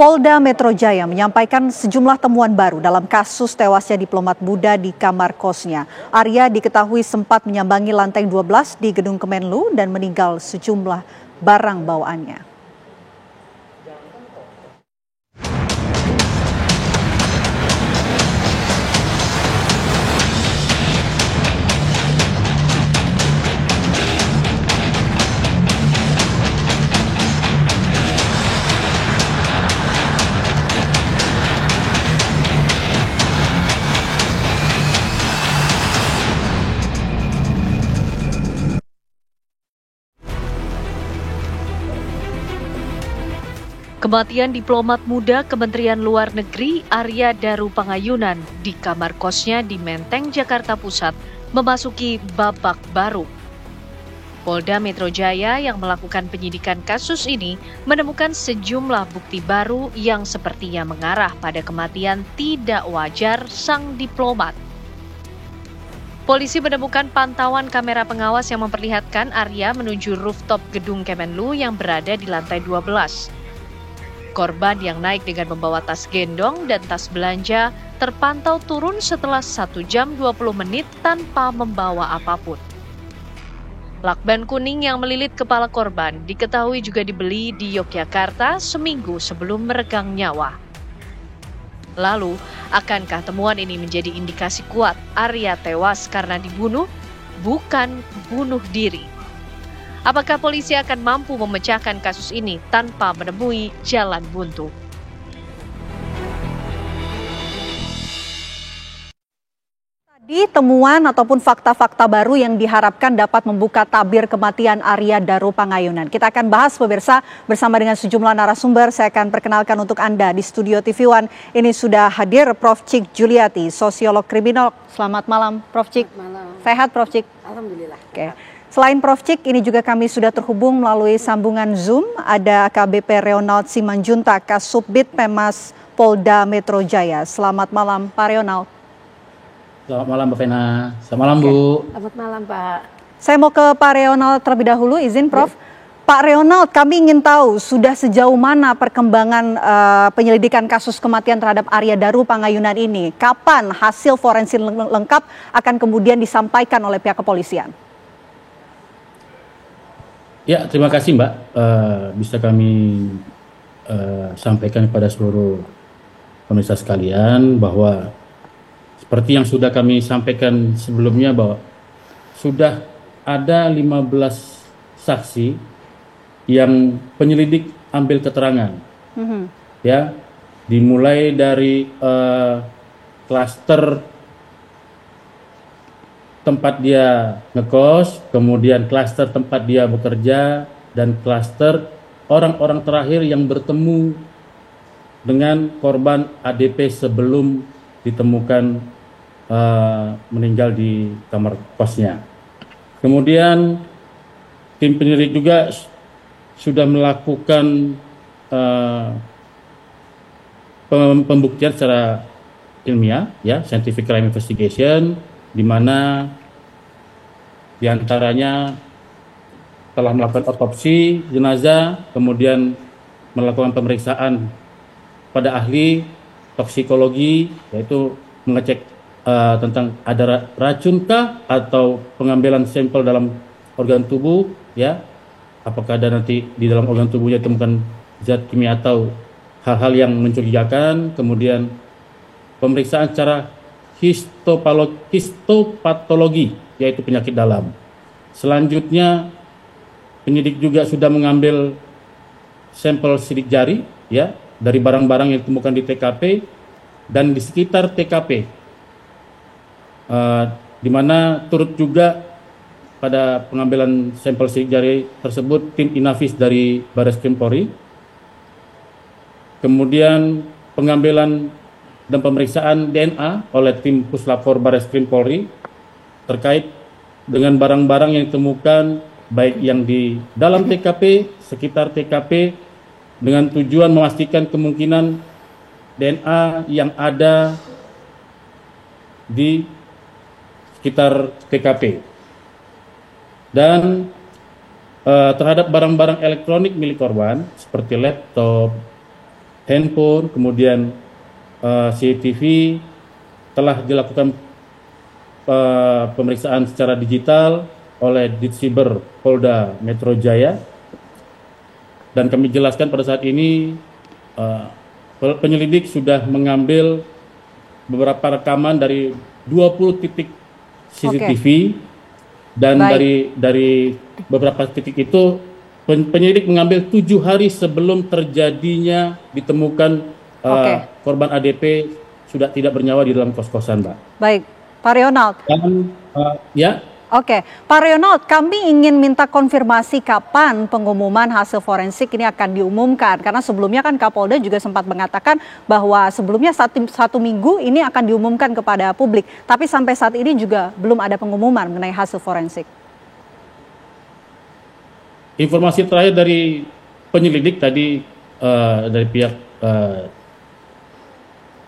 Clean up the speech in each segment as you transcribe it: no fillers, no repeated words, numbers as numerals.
Polda Metro Jaya menyampaikan sejumlah temuan baru dalam kasus tewasnya diplomat muda di kamar kosnya. Arya diketahui sempat menyambangi lantai 12 di gedung Kemenlu dan meninggal sejumlah barang bawaannya. Kematian diplomat muda Kementerian Luar Negeri Arya Daru Pangayunan di kamar kosnya di Menteng, Jakarta Pusat memasuki babak baru. Polda Metro Jaya yang melakukan penyidikan kasus ini menemukan sejumlah bukti baru yang sepertinya mengarah pada kematian tidak wajar sang diplomat. Polisi menemukan pantauan kamera pengawas yang memperlihatkan Arya menuju rooftop gedung Kemenlu yang berada di lantai 12. Korban yang naik dengan membawa tas gendong dan tas belanja terpantau turun setelah 1 jam 20 menit tanpa membawa apapun. Lakban kuning yang melilit kepala korban diketahui juga dibeli di Yogyakarta seminggu sebelum meregang nyawa. Lalu, akankah temuan ini menjadi indikasi kuat Arya tewas karena dibunuh, bukan bunuh diri? Apakah polisi akan mampu memecahkan kasus ini tanpa menemui jalan buntu? Tadi temuan ataupun fakta-fakta baru yang diharapkan dapat membuka tabir kematian Arya Daru Pangayunan. Kita akan bahas pemirsa bersama dengan sejumlah narasumber. Saya akan perkenalkan untuk Anda di studio TV One. Ini sudah hadir Prof. Cik Juliati, sosiolog kriminal. Selamat malam Prof. Cik. Malam. Sehat Prof. Cik? Alhamdulillah. Oke. Selain Prof. Cik, ini juga kami sudah terhubung melalui sambungan Zoom. Ada AKBP Reonald Simanjuntak, Kasubdit Pemas Polda Metro Jaya. Selamat malam Pak Reonald. Selamat malam Mbak Vena. Selamat malam Bu. Selamat malam Pak. Saya mau ke Pak Reonald terlebih dahulu, izin Prof. Pak Reonald, kami ingin tahu sudah sejauh mana perkembangan penyelidikan kasus kematian terhadap Arya Daru Pangayunan ini. Kapan hasil forensik lengkap akan kemudian disampaikan oleh pihak kepolisian? Ya, terima kasih Mbak. Bisa kami sampaikan kepada seluruh pemirsa sekalian bahwa seperti yang sudah kami sampaikan sebelumnya bahwa sudah ada 15 saksi yang penyelidik ambil keterangan. Ya, dimulai dari klaster tempat dia ngekos, kemudian klaster tempat dia bekerja, dan klaster orang-orang terakhir yang bertemu dengan korban ADP sebelum ditemukan meninggal di kamar kosnya. Kemudian tim penyelidik juga sudah melakukan pembuktian secara ilmiah, ya, scientific crime investigation, di mana diantaranya telah melakukan otopsi jenazah, kemudian melakukan pemeriksaan pada ahli toksikologi, yaitu mengecek tentang ada racunkah atau pengambilan sampel dalam organ tubuh, ya, apakah ada nanti di dalam organ tubuhnya ditemukan zat kimia atau hal-hal yang mencurigakan, kemudian pemeriksaan secara histopatologi, yaitu penyakit dalam. Selanjutnya, penyidik juga sudah mengambil sampel sidik jari, ya, dari barang-barang yang ditemukan di TKP dan di sekitar TKP, di mana turut juga pada pengambilan sampel sidik jari tersebut tim Inavis dari Barreskrim Polri. Kemudian pengambilan dan pemeriksaan DNA oleh tim Puslapor Barreskrim Polri terkait dengan barang-barang yang ditemukan baik yang di dalam TKP, sekitar TKP, dengan tujuan memastikan kemungkinan DNA yang ada di sekitar TKP. Dan terhadap barang-barang elektronik milik korban seperti laptop, handphone, kemudian CCTV, telah dilakukan pemeriksaan secara digital oleh Ditsiber Polda Metro Jaya, dan kami jelaskan pada saat ini penyelidik sudah mengambil beberapa rekaman dari 20 titik CCTV, dan dari beberapa titik itu penyelidik mengambil 7 hari sebelum terjadinya ditemukan korban ADP sudah tidak bernyawa di dalam kos-kosan, Mbak. Baik, Pak Rionald. Dan, ya. Oke, Pak Rionald, kami ingin minta konfirmasi kapan pengumuman hasil forensik ini akan diumumkan. Karena sebelumnya kan Kapolda juga sempat mengatakan bahwa sebelumnya satu minggu ini akan diumumkan kepada publik. Tapi sampai saat ini juga belum ada pengumuman mengenai hasil forensik. Informasi terakhir dari penyelidik tadi, dari pihak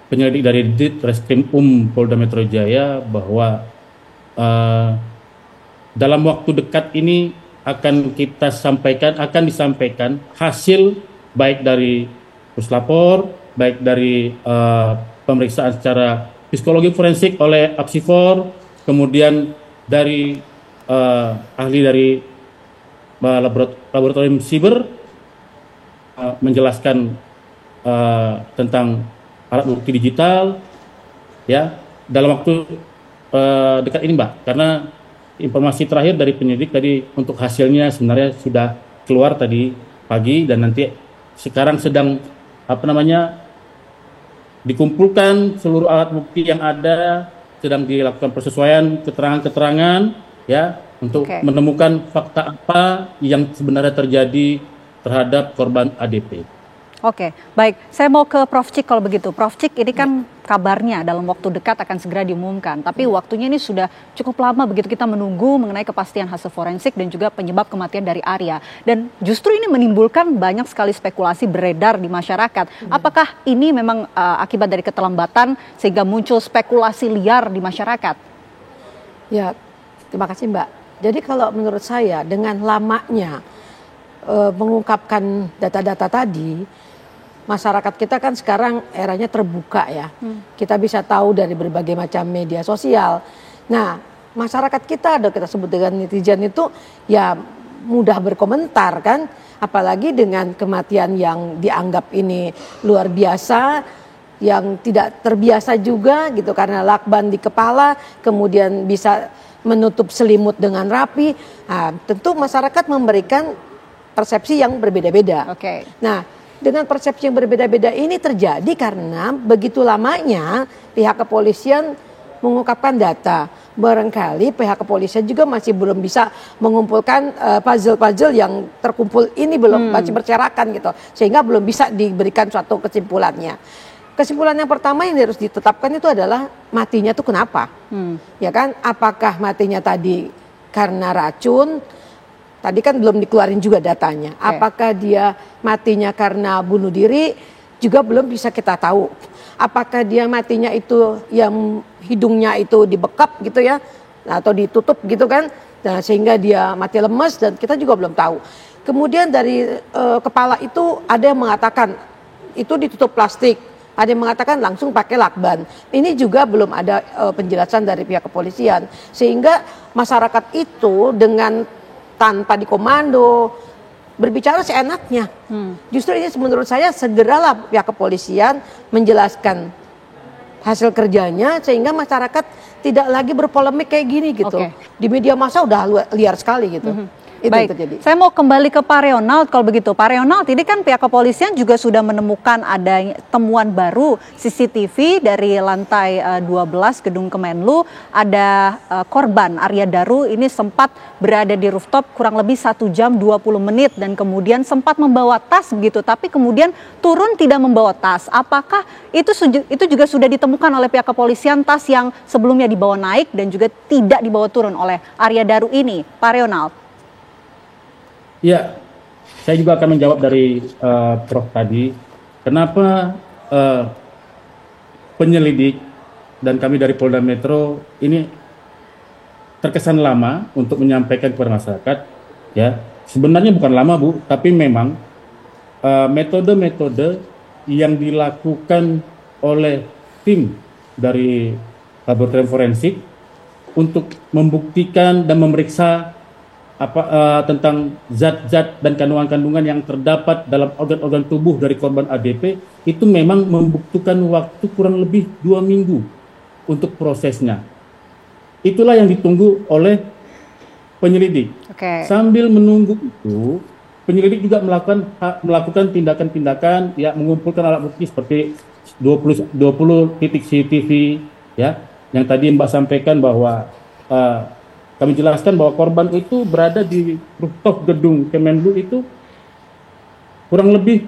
penyelidik dari Ditreskrim Polda Metro Jaya, bahwa dalam waktu dekat ini akan disampaikan hasil baik dari puslapor, baik dari pemeriksaan secara psikologi forensik oleh Apsifor, kemudian dari ahli dari laboratorium siber menjelaskan tentang alat bukti digital, ya, dalam waktu dekat ini, Mbak, karena informasi terakhir dari penyidik tadi untuk hasilnya sebenarnya sudah keluar tadi pagi, dan nanti sekarang sedang dikumpulkan seluruh alat bukti yang ada, sedang dilakukan persesuaian keterangan-keterangan, ya, untuk menemukan fakta apa yang sebenarnya terjadi terhadap korban ADP. Oke, baik. Saya mau ke Prof. Cik kalau begitu. Prof. Cik, ini kan kabarnya dalam waktu dekat akan segera diumumkan. Tapi waktunya ini sudah cukup lama begitu kita menunggu mengenai kepastian hasil forensik dan juga penyebab kematian dari Arya. Dan justru ini menimbulkan banyak sekali spekulasi beredar di masyarakat. Apakah ini memang akibat dari keterlambatan sehingga muncul spekulasi liar di masyarakat? Ya, terima kasih Mbak. Jadi kalau menurut saya dengan lamanya mengungkapkan data-data tadi, masyarakat kita kan sekarang eranya terbuka ya. Kita bisa tahu dari berbagai macam media sosial. Nah, masyarakat kita, kita sebut dengan netizen itu ya mudah berkomentar kan. Apalagi dengan kematian yang dianggap ini luar biasa, yang tidak terbiasa juga gitu, karena lakban di kepala, kemudian bisa menutup selimut dengan rapi. Nah, tentu masyarakat memberikan persepsi yang berbeda-beda. Nah, dengan persepsi yang berbeda-beda ini terjadi karena begitu lamanya pihak kepolisian mengungkapkan data. Barangkali pihak kepolisian juga masih belum bisa mengumpulkan puzzle-puzzle yang terkumpul ini, belum masih berserakan gitu. Sehingga belum bisa diberikan suatu kesimpulannya. Kesimpulan yang pertama yang harus ditetapkan itu adalah matinya itu kenapa? Ya kan, apakah matinya tadi karena racun? Tadi kan belum dikeluarin juga datanya. Apakah dia matinya karena bunuh diri? Juga belum bisa kita tahu. Apakah dia matinya itu yang hidungnya itu dibekap gitu ya, atau ditutup gitu kan, nah, sehingga dia mati lemes, dan kita juga belum tahu. Kemudian dari kepala itu ada yang mengatakan itu ditutup plastik, ada yang mengatakan langsung pakai lakban. Ini juga belum ada penjelasan dari pihak kepolisian, sehingga masyarakat itu dengan tanpa dikomando berbicara seenaknya. Justru ini menurut saya segeralah pihak kepolisian menjelaskan hasil kerjanya sehingga masyarakat tidak lagi berpolemik kayak gini gitu. Di media massa udah liar sekali gitu. Itu baik, terjadi. Saya mau kembali ke Pak Rionald kalau begitu. Pak Rionald, ini kan pihak kepolisian juga sudah menemukan ada temuan baru CCTV dari lantai 12 gedung Kemenlu. Ada korban Arya Daru ini sempat berada di rooftop kurang lebih 1 jam 20 menit dan kemudian sempat membawa tas begitu, tapi kemudian turun tidak membawa tas. Apakah itu juga sudah ditemukan oleh pihak kepolisian, tas yang sebelumnya dibawa naik dan juga tidak dibawa turun oleh Arya Daru ini, Pak Rionald? Ya, saya juga akan menjawab dari Prof tadi. Kenapa penyelidik dan kami dari Polda Metro ini terkesan lama untuk menyampaikan kepada masyarakat? Ya, sebenarnya bukan lama Bu, tapi memang metode-metode yang dilakukan oleh tim dari laboratorium forensik untuk membuktikan dan memeriksa tentang zat-zat dan kandungan-kandungan yang terdapat dalam organ-organ tubuh dari korban ADP itu memang membutuhkan waktu kurang lebih 2 minggu untuk prosesnya. Itulah yang ditunggu oleh penyelidik. Sambil menunggu itu, penyelidik juga melakukan tindakan-tindakan, ya, mengumpulkan alat bukti seperti 20 titik CCTV, ya, yang tadi Mbak sampaikan bahwa kami jelaskan bahwa korban itu berada di rooftop gedung Kemenlu itu kurang lebih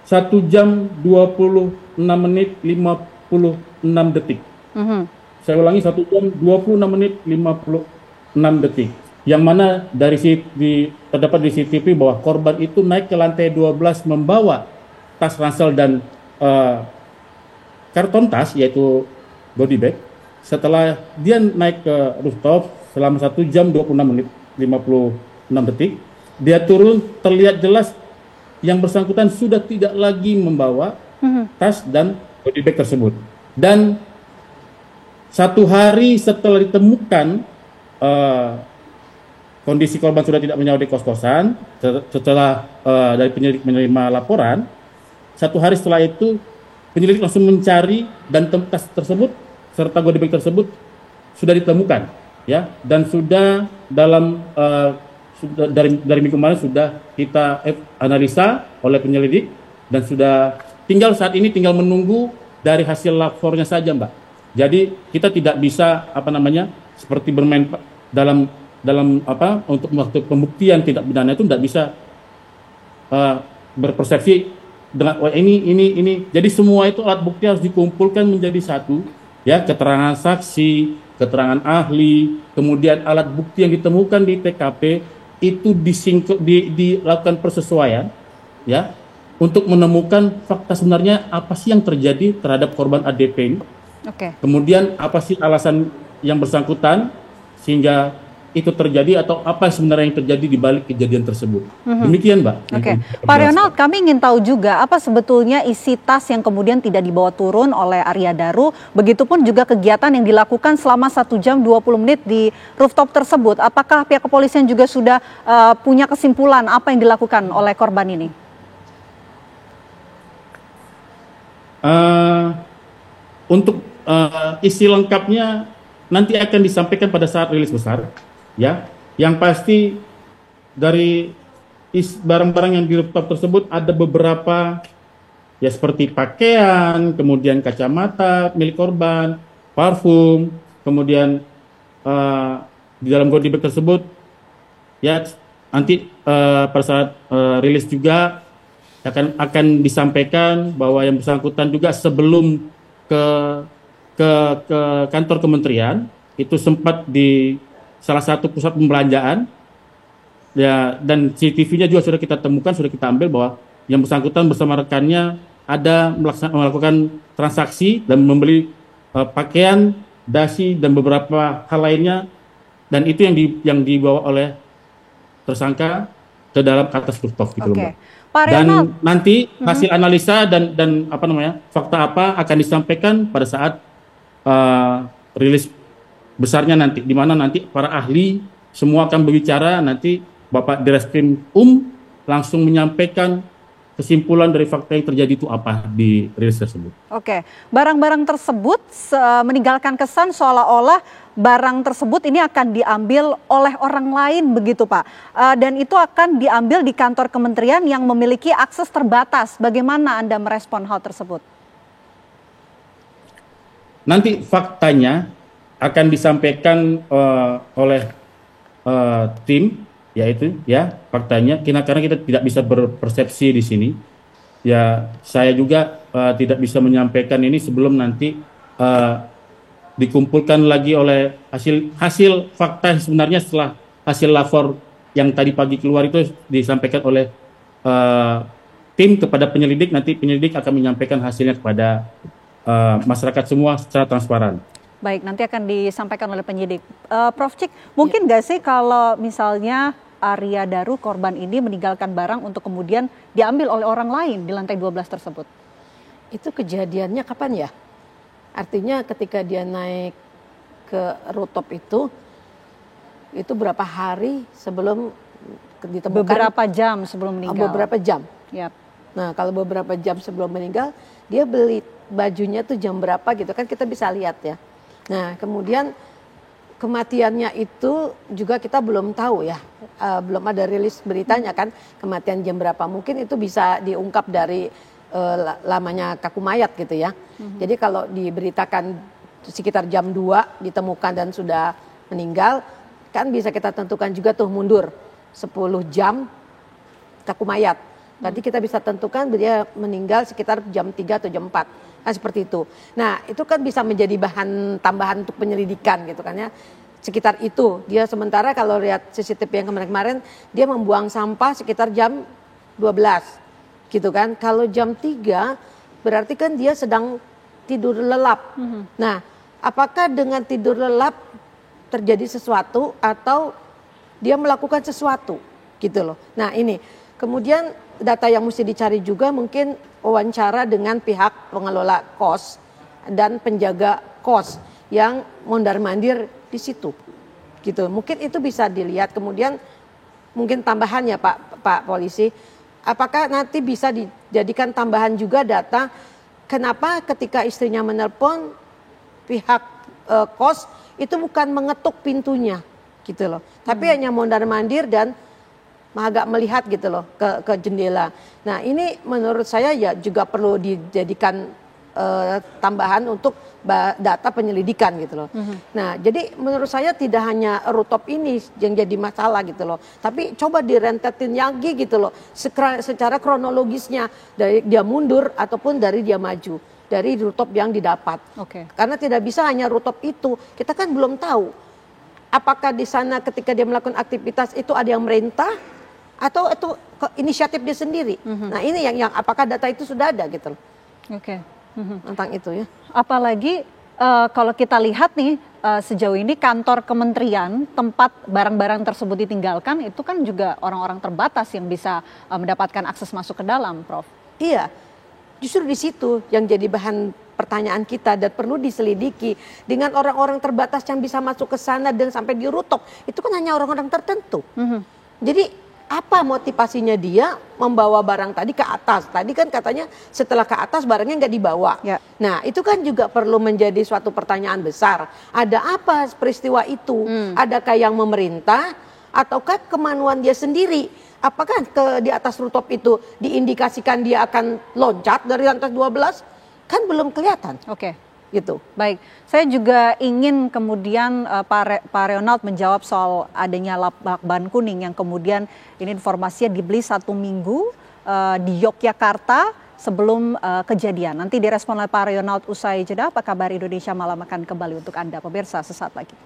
1 jam 26 menit 56 detik. Saya ulangi, 1 jam 26 menit 56 detik. Yang mana terdapat di CCTV bahwa korban itu naik ke lantai 12 membawa tas ransel dan karton tas, yaitu body bag. Setelah dia naik ke rooftop selama 1 jam 26 menit 56 detik, dia turun, terlihat jelas yang bersangkutan sudah tidak lagi membawa tas dan body bag tersebut. Dan 1 hari setelah ditemukan kondisi korban sudah tidak menyawa di kos-kosan, setelah dari penyelidik menerima laporan, 1 hari setelah itu penyelidik langsung mencari dan tas tersebut serta body bag tersebut sudah ditemukan, ya, dan sudah dalam dari minggu kemarin sudah kita analisa oleh penyelidik dan sudah saat ini tinggal menunggu dari hasil lapornya saja, Mbak. Jadi kita tidak bisa seperti bermain dalam untuk waktu pembuktian tindak pidana itu tidak bisa berpersepsi dengan ini. Jadi semua itu alat bukti harus dikumpulkan menjadi satu, ya, keterangan saksi, keterangan ahli, kemudian alat bukti yang ditemukan di TKP itu dilakukan persesuaian, ya, untuk menemukan fakta sebenarnya apa sih yang terjadi terhadap korban ADP ini. Kemudian apa sih alasan yang bersangkutan sehingga itu terjadi, atau apa sebenarnya yang terjadi di balik kejadian tersebut. Demikian, Mbak. Pak Ronald, kami ingin tahu juga apa sebetulnya isi tas yang kemudian tidak dibawa turun oleh Arya Daru, begitupun juga kegiatan yang dilakukan selama 1 jam 20 menit di rooftop tersebut. Apakah pihak kepolisian juga sudah punya kesimpulan apa yang dilakukan oleh korban ini? Untuk isi lengkapnya nanti akan disampaikan pada saat rilis besar, ya. Yang pasti dari barang-barang yang di rooftop tersebut ada beberapa, ya, seperti pakaian, kemudian kacamata milik korban, parfum, kemudian di dalam body bag tersebut, ya, nanti pada saat rilis juga akan disampaikan bahwa yang bersangkutan juga sebelum ke kantor kementerian itu sempat di salah satu pusat pembelanjaan, ya, dan CCTV-nya juga sudah kita temukan, sudah kita ambil bahwa yang bersangkutan bersama rekannya ada melakukan transaksi dan membeli pakaian, dasi dan beberapa hal lainnya, dan itu yang dibawa oleh tersangka ke dalam atas rooftop gitu, Mbak. Dan nanti hasil analisa dan fakta apa akan disampaikan pada saat rilis besarnya nanti, di mana nanti para ahli semua akan berbicara, nanti Bapak Direskrim langsung menyampaikan kesimpulan dari fakta yang terjadi itu apa di rilis tersebut. Barang-barang tersebut meninggalkan kesan seolah-olah barang tersebut ini akan diambil oleh orang lain, begitu Pak. Dan itu akan diambil di kantor kementerian yang memiliki akses terbatas. Bagaimana Anda merespon hal tersebut? Nanti faktanya akan disampaikan oleh tim, yaitu, ya, faktanya, karena kita tidak bisa berpersepsi di sini. Ya, saya juga tidak bisa menyampaikan ini sebelum nanti dikumpulkan lagi oleh hasil fakta sebenarnya setelah hasil lapor yang tadi pagi keluar itu disampaikan oleh tim kepada penyelidik. Nanti penyelidik akan menyampaikan hasilnya kepada masyarakat semua secara transparan. Baik, nanti akan disampaikan oleh penyidik. Prof Cik, mungkin nggak sih kalau misalnya Arya Daru korban ini meninggalkan barang untuk kemudian diambil oleh orang lain di lantai 12 tersebut? Itu kejadiannya kapan ya? Artinya ketika dia naik ke rooftop itu berapa hari sebelum ditemukan? Beberapa jam sebelum meninggal. Beberapa jam. Yap. Nah, kalau beberapa jam sebelum meninggal, dia beli bajunya tuh jam berapa gitu kan kita bisa lihat ya. Nah, kemudian kematiannya itu juga kita belum tahu ya. Belum ada rilis beritanya kan kematian jam berapa. Mungkin itu bisa diungkap dari lamanya kaku mayat gitu ya. Jadi kalau diberitakan sekitar jam 2 ditemukan dan sudah meninggal, kan bisa kita tentukan juga tuh mundur 10 jam kaku mayat. Berarti kita bisa tentukan dia meninggal sekitar jam 3 atau jam 4. Nah, seperti itu. Nah, itu kan bisa menjadi bahan tambahan untuk penyelidikan gitu kan ya. Sekitar itu. Dia sementara kalau lihat CCTV yang kemarin-kemarin, dia membuang sampah sekitar jam 12. Gitu kan. Kalau jam 3 berarti kan dia sedang tidur lelap. Nah, apakah dengan tidur lelap terjadi sesuatu atau dia melakukan sesuatu gitu loh. Nah, ini kemudian data yang mesti dicari juga mungkin wawancara dengan pihak pengelola kos dan penjaga kos yang mondar-mandir di situ. Gitu. Mungkin itu bisa dilihat. Kemudian mungkin tambahan ya Pak Polisi, apakah nanti bisa dijadikan tambahan juga data kenapa ketika istrinya menelpon pihak kos itu bukan mengetuk pintunya gitu loh. Tapi hanya mondar-mandir dan agak melihat gitu loh ke jendela. Nah, ini menurut saya ya juga perlu dijadikan tambahan untuk data penyelidikan gitu loh. Nah, jadi menurut saya tidak hanya rooftop ini yang jadi masalah gitu loh. Tapi coba direntetin lagi gitu loh. Secara kronologisnya dari dia mundur ataupun dari dia maju dari rooftop yang didapat. Karena tidak bisa hanya rooftop itu. Kita kan belum tahu apakah di sana ketika dia melakukan aktivitas itu ada yang merintah atau itu inisiatif dia sendiri. Nah, ini yang apakah data itu sudah ada gitu loh. Tentang itu ya. Apalagi kalau kita lihat nih sejauh ini kantor kementerian tempat barang-barang tersebut ditinggalkan itu kan juga orang-orang terbatas yang bisa mendapatkan akses masuk ke dalam, Prof. Iya, justru di situ yang jadi bahan pertanyaan kita dan perlu diselidiki dengan orang-orang terbatas yang bisa masuk ke sana dan sampai di rooftop itu kan hanya orang-orang tertentu. Jadi apa motivasinya dia membawa barang tadi ke atas? Tadi kan katanya setelah ke atas barangnya nggak dibawa. Ya. Nah, itu kan juga perlu menjadi suatu pertanyaan besar. Ada apa peristiwa itu? Adakah yang memerintah ataukah kemauan dia sendiri? Apakah di atas rooftop itu diindikasikan dia akan loncat dari lantai 12? Kan belum kelihatan. Gitu. Baik, saya juga ingin kemudian Pak Reonald menjawab soal adanya lapak ban kuning yang kemudian ini informasinya dibeli 1 minggu di Yogyakarta sebelum kejadian. Nanti direspon oleh Pak Reonald usai jeda. Apa kabar Indonesia Malam akan kembali untuk Anda pemirsa sesaat lagi.